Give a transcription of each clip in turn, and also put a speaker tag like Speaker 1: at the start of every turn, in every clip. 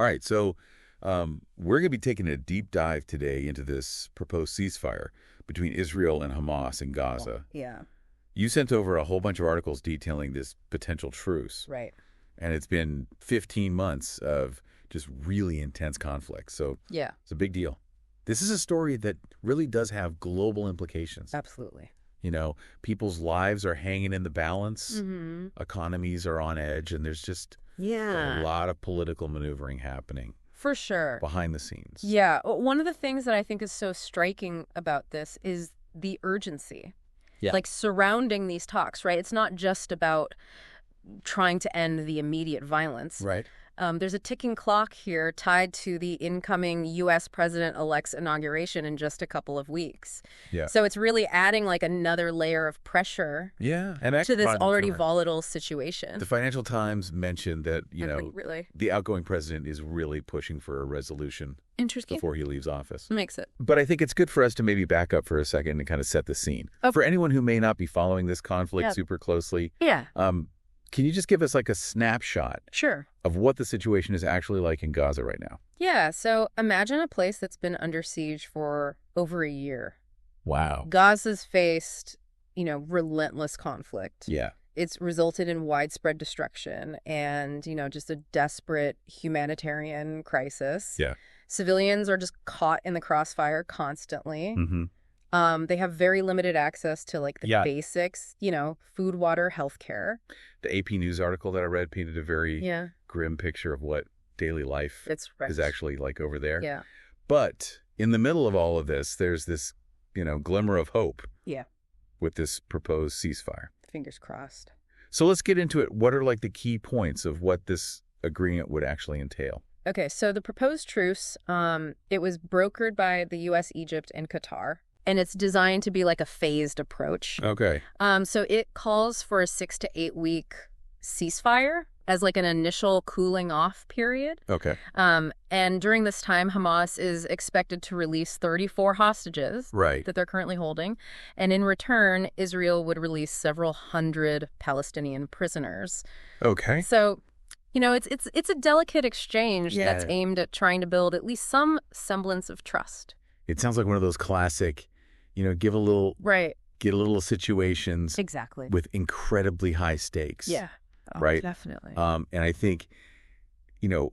Speaker 1: All right, so we're going to be taking a deep dive today into this proposed ceasefire between Israel and Hamas in Gaza.
Speaker 2: Yeah.
Speaker 1: You sent over a whole bunch of articles detailing this potential truce.
Speaker 2: Right.
Speaker 1: And it's been 15 months of just really intense conflict. So
Speaker 2: Yeah.
Speaker 1: it's a big deal. This is a story that really does have global implications.
Speaker 2: Absolutely.
Speaker 1: You know, people's lives are hanging in the balance.
Speaker 2: Mm-hmm.
Speaker 1: Economies are on edge, and there's just a lot of political maneuvering happening.
Speaker 2: For sure.
Speaker 1: Behind the scenes.
Speaker 2: Yeah. One of the things that I think is so striking about this is the urgency.
Speaker 1: Yeah.
Speaker 2: Like surrounding these talks, right? It's not just about trying to end the immediate violence.
Speaker 1: Right.
Speaker 2: There's a ticking clock here tied to the incoming U.S. president-elect's inauguration in just a couple of weeks.
Speaker 1: Yeah.
Speaker 2: So it's really adding like another layer of pressure
Speaker 1: and
Speaker 2: to this already volatile situation.
Speaker 1: The Financial Times mentioned that,
Speaker 2: really?
Speaker 1: the outgoing president is really pushing for a resolution before he leaves office.
Speaker 2: Makes it.
Speaker 1: But I think it's good for us to maybe back up for a second and kind of set the scene. For anyone who may not be following this conflict super closely, can you just give us like a snapshot of what the situation is actually like in Gaza right now?
Speaker 2: Yeah, so imagine a place that's been under siege for over a year.
Speaker 1: Wow.
Speaker 2: Gaza's faced, relentless conflict.
Speaker 1: Yeah.
Speaker 2: It's resulted in widespread destruction and, just a desperate humanitarian crisis.
Speaker 1: Yeah.
Speaker 2: Civilians are just caught in the crossfire constantly.
Speaker 1: Mm-hmm.
Speaker 2: They have very limited access to like the basics, food, water, healthcare.
Speaker 1: The AP News article that I read painted a very grim picture of what daily life is actually like over there.
Speaker 2: Yeah.
Speaker 1: But in the middle of all of this, there's this, glimmer of hope.
Speaker 2: Yeah.
Speaker 1: With this proposed ceasefire.
Speaker 2: Fingers crossed.
Speaker 1: So let's get into it. What are like the key points of what this agreement would actually entail?
Speaker 2: Okay, so the proposed truce, it was brokered by the U.S., Egypt, and Qatar. And it's designed to be like a phased approach.
Speaker 1: Okay.
Speaker 2: So it calls for a 6 to 8 week ceasefire as like an initial cooling off period.
Speaker 1: Okay.
Speaker 2: And during this time, Hamas is expected to release 34 hostages that they're currently holding. And in return, Israel would release several hundred Palestinian prisoners.
Speaker 1: Okay.
Speaker 2: So, it's a delicate exchange that's aimed at trying to build at least some semblance of trust.
Speaker 1: It sounds like one of those classic, give a little, get a little situations.
Speaker 2: Exactly.
Speaker 1: With incredibly high stakes.
Speaker 2: Yeah. Oh,
Speaker 1: right.
Speaker 2: Definitely.
Speaker 1: And I think,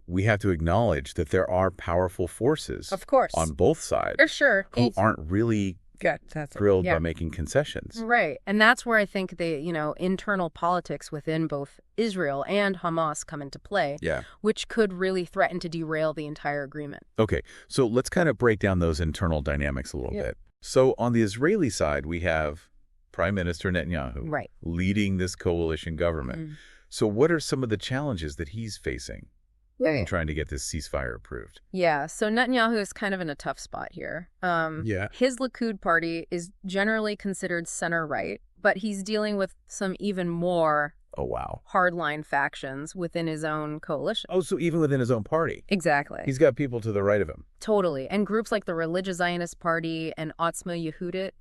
Speaker 1: we have to acknowledge that there are powerful forces.
Speaker 2: Of course.
Speaker 1: On both sides.
Speaker 2: For sure.
Speaker 1: Who aren't really thrilled by making concessions.
Speaker 2: Right. And that's where I think the, internal politics within both Israel and Hamas come into play.
Speaker 1: Yeah. Which
Speaker 2: could really threaten to derail the entire agreement.
Speaker 1: Okay. So let's kind of break down those internal dynamics a little bit. So on the Israeli side, we have Prime Minister Netanyahu leading this coalition government. Mm. So what are some of the challenges that he's facing in trying to get this ceasefire approved? Yeah,
Speaker 2: so Netanyahu is kind of in a tough spot here. His Likud party is generally considered center-right, but he's dealing with some even more hardline factions within his own coalition.
Speaker 1: Oh, so even within his own party?
Speaker 2: Exactly.
Speaker 1: He's got people to the right of him.
Speaker 2: Totally. And groups like the Religious Zionist Party and Otzma Yehudit,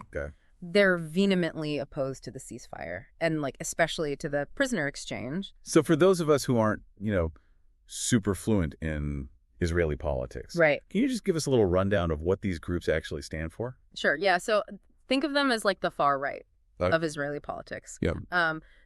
Speaker 2: they're vehemently opposed to the ceasefire and especially to the prisoner exchange.
Speaker 1: So for those of us who aren't, super fluent in Israeli politics.
Speaker 2: Right.
Speaker 1: Can you just give us a little rundown of what these groups actually stand for?
Speaker 2: Sure. Yeah. So think of them as like the far right of Israeli politics.
Speaker 1: Yep.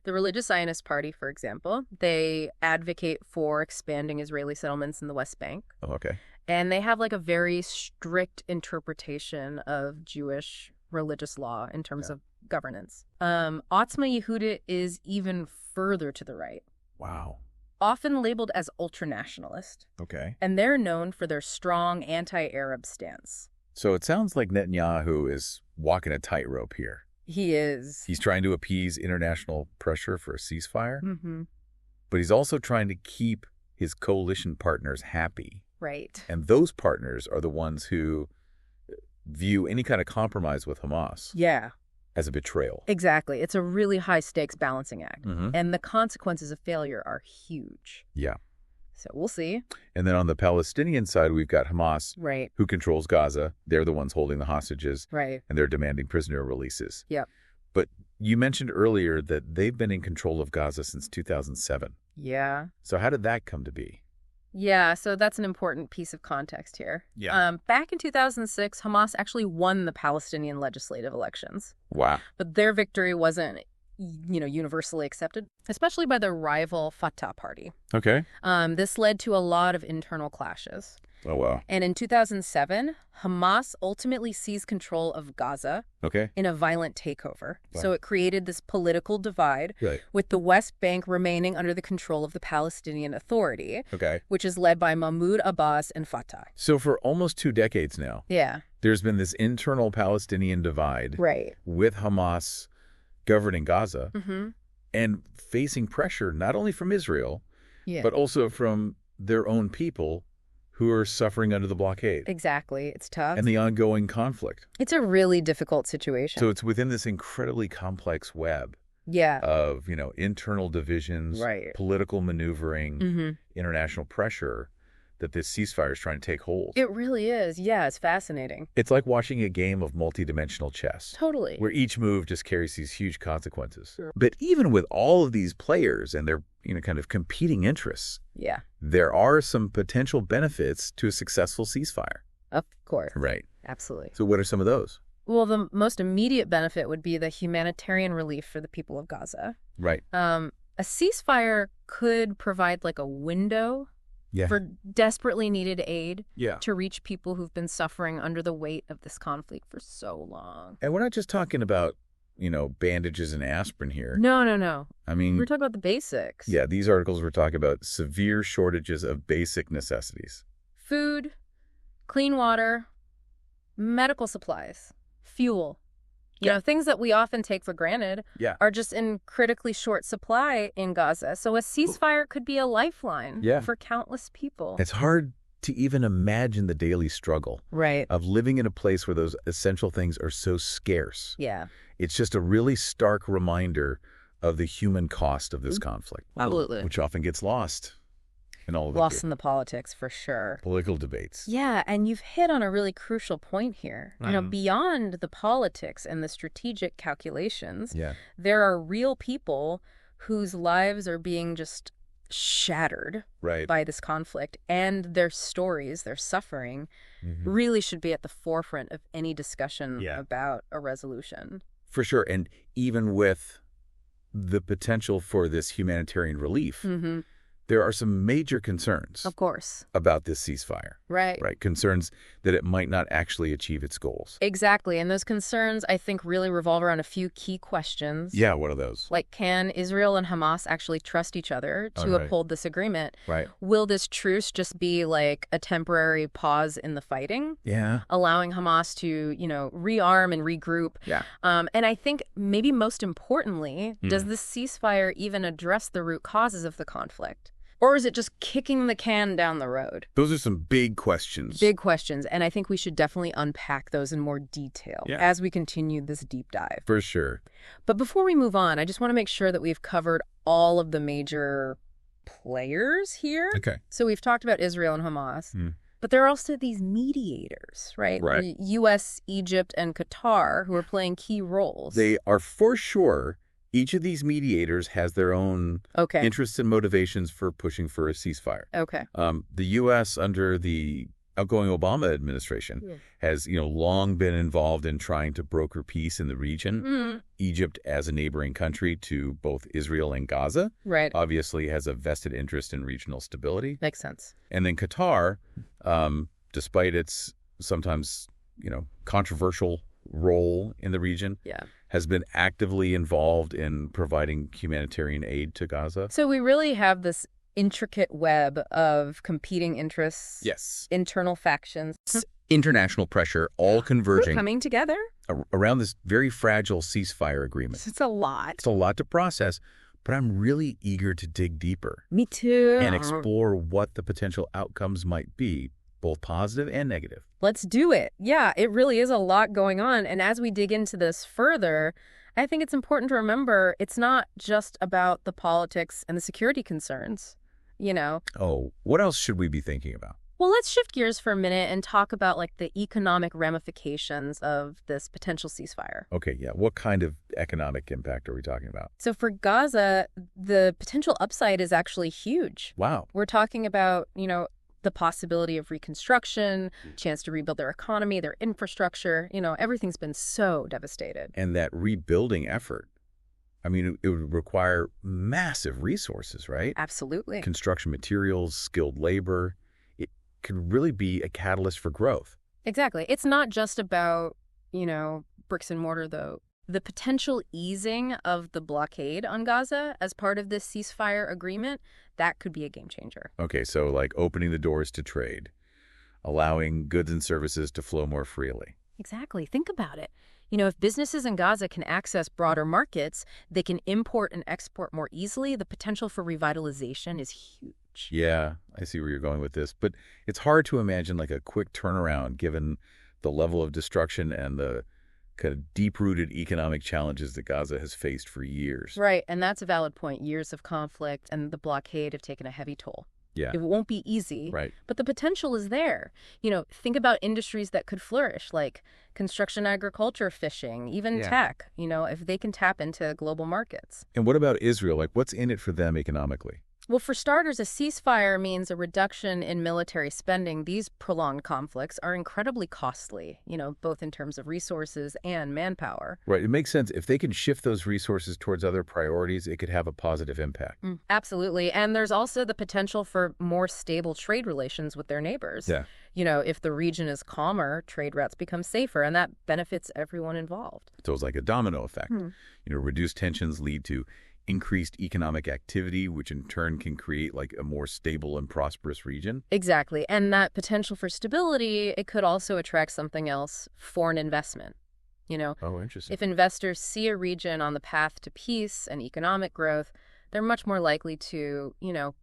Speaker 2: The Religious Zionist Party, for example, they advocate for expanding Israeli settlements in the West Bank.
Speaker 1: Oh, okay.
Speaker 2: And they have like a very strict interpretation of Jewish religious law in terms of governance. Otzma Yehudit is even further to the right.
Speaker 1: Wow.
Speaker 2: Often labeled as ultranationalist.
Speaker 1: Okay.
Speaker 2: And they're known for their strong anti-Arab stance.
Speaker 1: So it sounds like Netanyahu is walking a tightrope here.
Speaker 2: He is.
Speaker 1: He's trying to appease international pressure for a ceasefire, but he's also trying to keep his coalition partners happy.
Speaker 2: Right.
Speaker 1: And those partners are the ones who view any kind of compromise with Hamas.
Speaker 2: Yeah.
Speaker 1: As a betrayal.
Speaker 2: Exactly. It's a really high-stakes balancing act. And the consequences of failure are huge.
Speaker 1: Yeah.
Speaker 2: So we'll see.
Speaker 1: And then on the Palestinian side, we've got Hamas, who controls Gaza. They're the ones holding the hostages.
Speaker 2: Right.
Speaker 1: And they're demanding prisoner releases.
Speaker 2: Yep.
Speaker 1: But you mentioned earlier that they've been in control of Gaza since 2007.
Speaker 2: Yeah.
Speaker 1: So how did that come to be?
Speaker 2: Yeah, so that's an important piece of context here.
Speaker 1: Yeah.
Speaker 2: Back in 2006, Hamas actually won the Palestinian legislative elections.
Speaker 1: Wow.
Speaker 2: But their victory wasn't, universally accepted, especially by the rival Fatah party.
Speaker 1: Okay.
Speaker 2: This led to a lot of internal clashes.
Speaker 1: Oh, wow.
Speaker 2: And in 2007, Hamas ultimately seized control of Gaza in a violent takeover. Wow. So it created this political divide with the West Bank remaining under the control of the Palestinian Authority, which is led by Mahmoud Abbas and Fatah.
Speaker 1: So for almost 2 decades now, there's been this internal Palestinian divide with Hamas governing Gaza and facing pressure not only from Israel, but also from their own people who are suffering under the blockade.
Speaker 2: Exactly. It's tough.
Speaker 1: And the ongoing conflict.
Speaker 2: It's a really difficult situation.
Speaker 1: So it's within this incredibly complex web of, internal divisions, political maneuvering, international pressure that this ceasefire is trying to take hold.
Speaker 2: It really is. Yeah, it's fascinating.
Speaker 1: It's like watching a game of multidimensional chess.
Speaker 2: Totally.
Speaker 1: Where each move just carries these huge consequences. Sure. But even with all of these players and their, kind of competing interests, there are some potential benefits to a successful ceasefire.
Speaker 2: Of course.
Speaker 1: Right.
Speaker 2: Absolutely.
Speaker 1: So what are some of those?
Speaker 2: Well, the most immediate benefit would be the humanitarian relief for the people of Gaza.
Speaker 1: Right.
Speaker 2: A ceasefire could provide like a window for desperately needed aid to reach people who've been suffering under the weight of this conflict for so long.
Speaker 1: And we're not just talking about, bandages and aspirin here.
Speaker 2: No.
Speaker 1: I mean,
Speaker 2: we're talking about the basics.
Speaker 1: Yeah, these articles were talking about severe shortages of basic necessities.
Speaker 2: Food, clean water, medical supplies, fuel. Things that we often take for granted are just in critically short supply in Gaza. So a ceasefire could be a lifeline for countless people.
Speaker 1: It's hard to even imagine the daily struggle of living in a place where those essential things are so scarce.
Speaker 2: Yeah.
Speaker 1: It's just a really stark reminder of the human cost of this conflict.
Speaker 2: Absolutely.
Speaker 1: Which often gets lost.
Speaker 2: Lost in the politics, for sure.
Speaker 1: Political debates.
Speaker 2: Yeah, and you've hit on a really crucial point here. Beyond the politics and the strategic calculations, there are real people whose lives are being just shattered by this conflict, and their stories, their suffering, really should be at the forefront of any discussion about a resolution.
Speaker 1: For sure, and even with the potential for this humanitarian relief, there are some major concerns,
Speaker 2: of course,
Speaker 1: about this ceasefire. Right. Concerns that it might not actually achieve its goals.
Speaker 2: Exactly. And those concerns, I think, really revolve around a few key questions.
Speaker 1: Yeah, what are those?
Speaker 2: Like, can Israel and Hamas actually trust each other to uphold this agreement?
Speaker 1: Right.
Speaker 2: Will this truce just be like a temporary pause in the fighting?
Speaker 1: Yeah.
Speaker 2: Allowing Hamas to, rearm and regroup.
Speaker 1: Yeah.
Speaker 2: And I think maybe most importantly, does this ceasefire even address the root causes of the conflict? Or is it just kicking the can down the road?
Speaker 1: Those are some big questions.
Speaker 2: Big questions. And I think we should definitely unpack those in more detail as we continue this deep dive.
Speaker 1: For sure.
Speaker 2: But before we move on, I just want to make sure that we've covered all of the major players here.
Speaker 1: Okay.
Speaker 2: So we've talked about Israel and Hamas. But there are also these mediators, right?
Speaker 1: Right.
Speaker 2: U.S., Egypt, and Qatar, who are playing key roles.
Speaker 1: They are for sure. Each of these mediators has their own interests and motivations for pushing for a ceasefire.
Speaker 2: Okay.
Speaker 1: The U.S. under the outgoing Obama administration has, long been involved in trying to broker peace in the region. Egypt, as a neighboring country to both Israel and Gaza, obviously has a vested interest in regional stability.
Speaker 2: Makes sense.
Speaker 1: And then Qatar, despite its sometimes, controversial role in the region, has been actively involved in providing humanitarian aid to Gaza.
Speaker 2: So we really have this intricate web of competing interests, internal factions,
Speaker 1: international pressure, all converging,
Speaker 2: coming together
Speaker 1: around this very fragile ceasefire agreement.
Speaker 2: It's a lot.
Speaker 1: It's a lot to process, but I'm really eager to dig deeper.
Speaker 2: Me too.
Speaker 1: And explore what the potential outcomes might be, both positive and negative.
Speaker 2: Let's do it. Yeah, it really is a lot going on. And as we dig into this further, I think it's important to remember it's not just about the politics and the security concerns,
Speaker 1: Oh, what else should we be thinking about?
Speaker 2: Well, let's shift gears for a minute and talk about like the economic ramifications of this potential ceasefire.
Speaker 1: Okay, yeah. What kind of economic impact are we talking about?
Speaker 2: So for Gaza, the potential upside is actually huge.
Speaker 1: Wow.
Speaker 2: We're talking about, the possibility of reconstruction, chance to rebuild their economy, their infrastructure. Everything's been so devastated.
Speaker 1: And that rebuilding effort, I mean, it would require massive resources, right?
Speaker 2: Absolutely.
Speaker 1: Construction materials, skilled labor. It could really be a catalyst for growth.
Speaker 2: Exactly. It's not just about, bricks and mortar, though. The potential easing of the blockade on Gaza as part of this ceasefire agreement, that could be a game changer.
Speaker 1: Okay, so like opening the doors to trade, allowing goods and services to flow more freely.
Speaker 2: Exactly. Think about it. If businesses in Gaza can access broader markets, they can import and export more easily. The potential for revitalization is huge.
Speaker 1: Yeah, I see where you're going with this. But it's hard to imagine like a quick turnaround given the level of destruction and the kind of deep-rooted economic challenges that Gaza has faced for years.
Speaker 2: Right, and that's a valid point. Years of conflict and the blockade have taken a heavy toll.
Speaker 1: Yeah.
Speaker 2: It won't be easy,
Speaker 1: right,
Speaker 2: but the potential is there. Think about industries that could flourish, like construction, agriculture, fishing, even tech, if they can tap into global markets.
Speaker 1: And what about Israel? Like, what's in it for them economically?
Speaker 2: Well, for starters, a ceasefire means a reduction in military spending. These prolonged conflicts are incredibly costly, both in terms of resources and manpower.
Speaker 1: Right. It makes sense. If they can shift those resources towards other priorities, it could have a positive impact.
Speaker 2: Absolutely. And there's also the potential for more stable trade relations with their neighbors.
Speaker 1: Yeah.
Speaker 2: If the region is calmer, trade routes become safer, and that benefits everyone involved.
Speaker 1: So it's like a domino effect. Reduced tensions lead to increased economic activity, which in turn can create like a more stable and prosperous region.
Speaker 2: Exactly. And that potential for stability, it could also attract something else, foreign investment.
Speaker 1: Oh, interesting.
Speaker 2: If investors see a region on the path to peace and economic growth, they're much more likely to,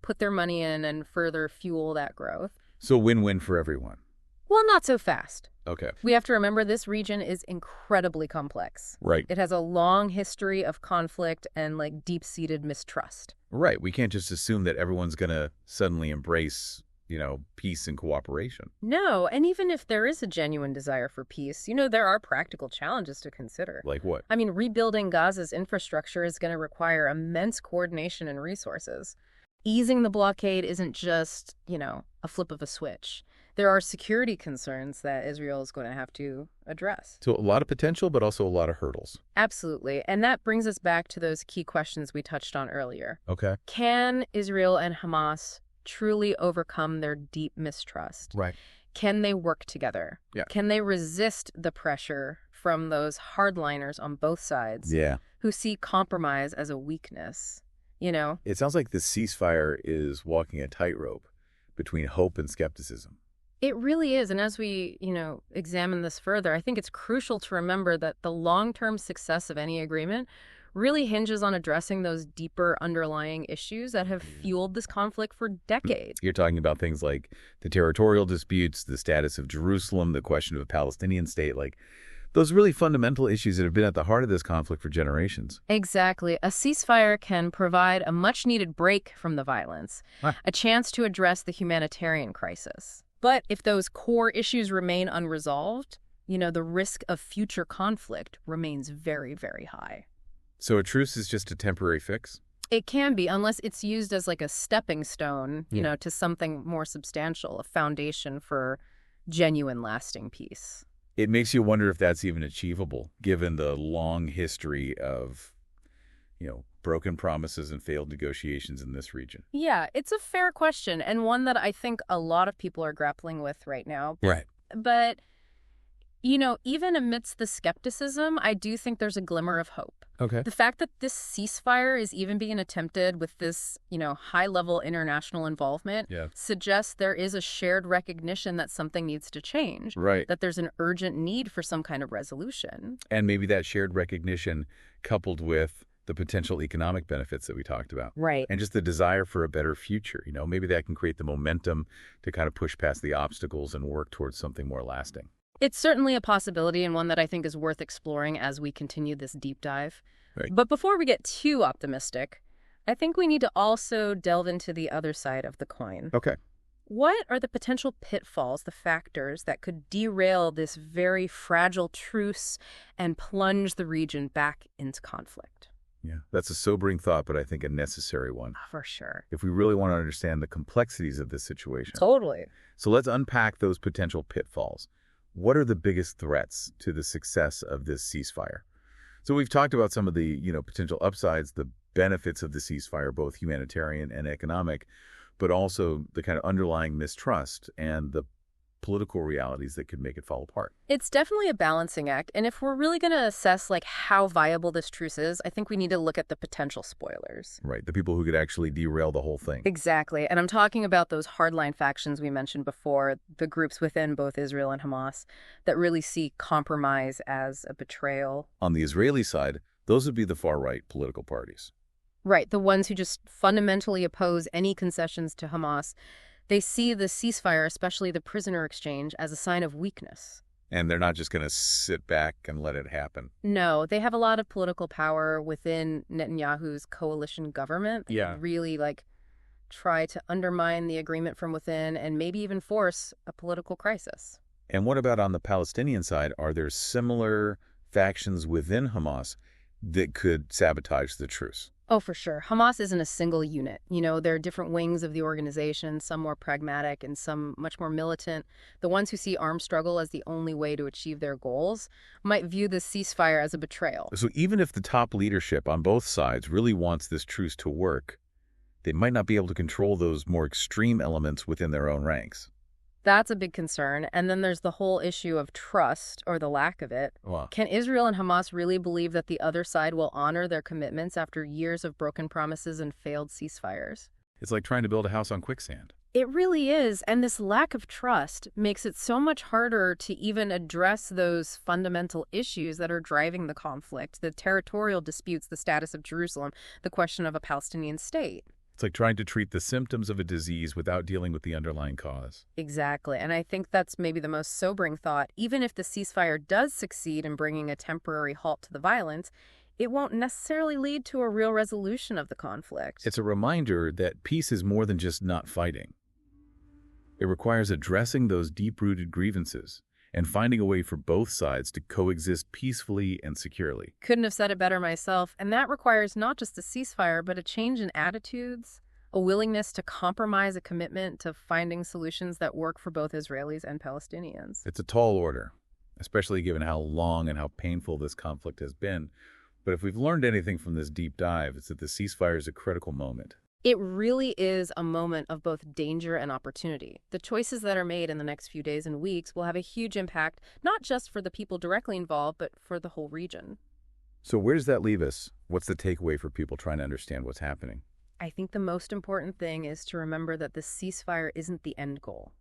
Speaker 2: put their money in and further fuel that growth.
Speaker 1: So win-win for everyone.
Speaker 2: Well, not so fast.
Speaker 1: Okay.
Speaker 2: We have to remember this region is incredibly complex.
Speaker 1: Right.
Speaker 2: It has a long history of conflict and like deep-seated mistrust.
Speaker 1: Right. We can't just assume that everyone's going to suddenly embrace, peace and cooperation.
Speaker 2: No. And even if there is a genuine desire for peace, there are practical challenges to consider.
Speaker 1: Like what?
Speaker 2: I mean, rebuilding Gaza's infrastructure is going to require immense coordination and resources. Easing the blockade isn't just, a flip of a switch. There are security concerns that Israel is going to have to address.
Speaker 1: So a lot of potential, but also a lot of hurdles.
Speaker 2: Absolutely. And that brings us back to those key questions we touched on earlier.
Speaker 1: Okay.
Speaker 2: Can Israel and Hamas truly overcome their deep mistrust?
Speaker 1: Right.
Speaker 2: Can they work together?
Speaker 1: Yeah.
Speaker 2: Can they resist the pressure from those hardliners on both sides who see compromise as a weakness?
Speaker 1: It sounds like the ceasefire is walking a tightrope between hope and skepticism.
Speaker 2: It really is. And as we, examine this further, I think it's crucial to remember that the long-term success of any agreement really hinges on addressing those deeper underlying issues that have fueled this conflict for decades.
Speaker 1: You're talking about things like the territorial disputes, the status of Jerusalem, the question of a Palestinian state, like those really fundamental issues that have been at the heart of this conflict for generations.
Speaker 2: Exactly. A ceasefire can provide a much-needed break from the violence, a chance to address the humanitarian crisis. But if those core issues remain unresolved, the risk of future conflict remains very, very high.
Speaker 1: So a truce is just a temporary fix?
Speaker 2: It can be, unless it's used as like a stepping stone, to something more substantial, a foundation for genuine lasting peace.
Speaker 1: It makes you wonder if that's even achievable, given the long history of, broken promises and failed negotiations in this region.
Speaker 2: Yeah, it's a fair question, and one that I think a lot of people are grappling with right now.
Speaker 1: Right.
Speaker 2: But, even amidst the skepticism, I do think there's a glimmer of hope.
Speaker 1: Okay.
Speaker 2: The fact that this ceasefire is even being attempted with this, high-level international involvement suggests there is a shared recognition that something needs to change.
Speaker 1: Right.
Speaker 2: That there's an urgent need for some kind of resolution.
Speaker 1: And maybe that shared recognition coupled with the potential economic benefits that we talked about.
Speaker 2: Right.
Speaker 1: And just the desire for a better future. Maybe that can create the momentum to kind of push past the obstacles and work towards something more lasting.
Speaker 2: It's certainly a possibility, and one that I think is worth exploring as we continue this deep dive.
Speaker 1: Right.
Speaker 2: But before we get too optimistic, I think we need to also delve into the other side of the coin.
Speaker 1: Okay.
Speaker 2: What are the potential pitfalls, the factors that could derail this very fragile truce and plunge the region back into conflict?
Speaker 1: Yeah, that's a sobering thought, but I think a necessary one.
Speaker 2: For sure.
Speaker 1: If we really want to understand the complexities of this situation.
Speaker 2: Totally.
Speaker 1: So let's unpack those potential pitfalls. What are the biggest threats to the success of this ceasefire? So we've talked about some of the, potential upsides, the benefits of the ceasefire, both humanitarian and economic, but also the kind of underlying mistrust and the political realities that could make it fall apart.
Speaker 2: It's definitely a balancing act. And if we're really going to assess how viable this truce is, I think we need to look at the potential spoilers.
Speaker 1: Right. The people who could actually derail the whole thing.
Speaker 2: Exactly. And I'm talking about those hardline factions we mentioned before, the groups within both Israel and Hamas that really see compromise as a betrayal.
Speaker 1: On the Israeli side, those would be the far-right political parties.
Speaker 2: Right. The ones who just fundamentally oppose any concessions to Hamas. They see the ceasefire, especially the prisoner exchange, as a sign of weakness.
Speaker 1: And they're not just going to sit back and let it happen.
Speaker 2: No, they have a lot of political power within Netanyahu's coalition government.
Speaker 1: Yeah.
Speaker 2: They really, try to undermine the agreement from within and maybe even force a political crisis.
Speaker 1: And what about on the Palestinian side? Are there similar factions within Hamas that could sabotage the truce?
Speaker 2: Oh, for sure. Hamas isn't a single unit. There are different wings of the organization, some more pragmatic and some much more militant. The ones who see armed struggle as the only way to achieve their goals might view the ceasefire as a betrayal.
Speaker 1: So even if the top leadership on both sides really wants this truce to work, they might not be able to control those more extreme elements within their own ranks.
Speaker 2: That's a big concern. And then there's the whole issue of trust, or the lack of it.
Speaker 1: Wow.
Speaker 2: Can Israel and Hamas really believe that the other side will honor their commitments after years of broken promises and failed ceasefires?
Speaker 1: It's like trying to build a house on quicksand.
Speaker 2: It really is. And this lack of trust makes it so much harder to even address those fundamental issues that are driving the conflict, the territorial disputes, the status of Jerusalem, the question of a Palestinian state.
Speaker 1: It's like trying to treat the symptoms of a disease without dealing with the underlying cause.
Speaker 2: Exactly. And I think that's maybe the most sobering thought. Even if the ceasefire does succeed in bringing a temporary halt to the violence, it won't necessarily lead to a real resolution of the conflict.
Speaker 1: It's a reminder that peace is more than just not fighting. It requires addressing those deep-rooted grievances and finding a way for both sides to coexist peacefully and securely.
Speaker 2: Couldn't have said it better myself. And that requires not just a ceasefire, but a change in attitudes, a willingness to compromise, a commitment to finding solutions that work for both Israelis and Palestinians.
Speaker 1: It's a tall order, especially given how long and how painful this conflict has been. But if we've learned anything from this deep dive, it's that the ceasefire is a critical moment.
Speaker 2: It really is a moment of both danger and opportunity. The choices that are made in the next few days and weeks will have a huge impact, not just for the people directly involved, but for the whole region.
Speaker 1: So where does that leave us? What's the takeaway for people trying to understand what's happening?
Speaker 2: I think the most important thing is to remember that the ceasefire isn't the end goal.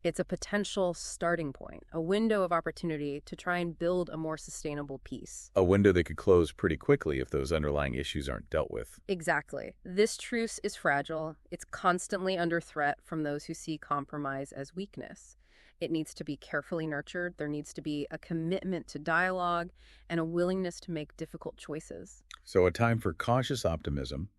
Speaker 2: It's a potential starting point, a window of opportunity to try and build a more sustainable peace.
Speaker 1: A window that could close pretty quickly if those underlying issues aren't dealt with.
Speaker 2: Exactly. This truce is fragile. It's constantly under threat from those who see compromise as weakness. It needs to be carefully nurtured. There needs to be a commitment to dialogue and a willingness to make difficult choices.
Speaker 1: So a time for cautious optimism,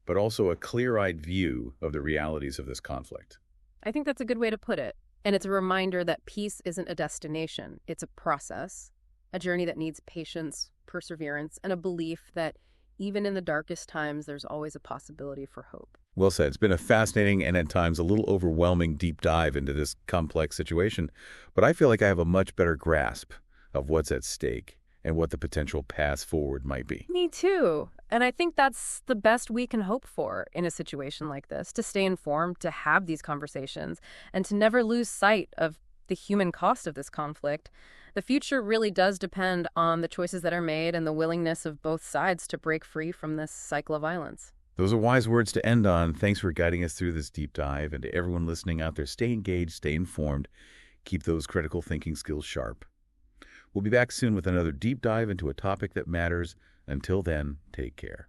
Speaker 1: but also a clear-eyed view of the realities of this conflict.
Speaker 2: I think that's a good way to put it. And it's a reminder that peace isn't a destination. It's a process, a journey that needs patience, perseverance, and a belief that even in the darkest times, there's always a possibility for hope.
Speaker 1: Well said. It's been a fascinating and at times a little overwhelming deep dive into this complex situation, but I feel like I have a much better grasp of what's at stake and what the potential path forward might be.
Speaker 2: Me too. And I think that's the best we can hope for in a situation like this, to stay informed, to have these conversations, and to never lose sight of the human cost of this conflict. The future really does depend on the choices that are made and the willingness of both sides to break free from this cycle of violence.
Speaker 1: Those are wise words to end on. Thanks for guiding us through this deep dive. And to everyone listening out there, stay engaged, stay informed, keep those critical thinking skills sharp. We'll be back soon with another deep dive into a topic that matters. Until then, take care.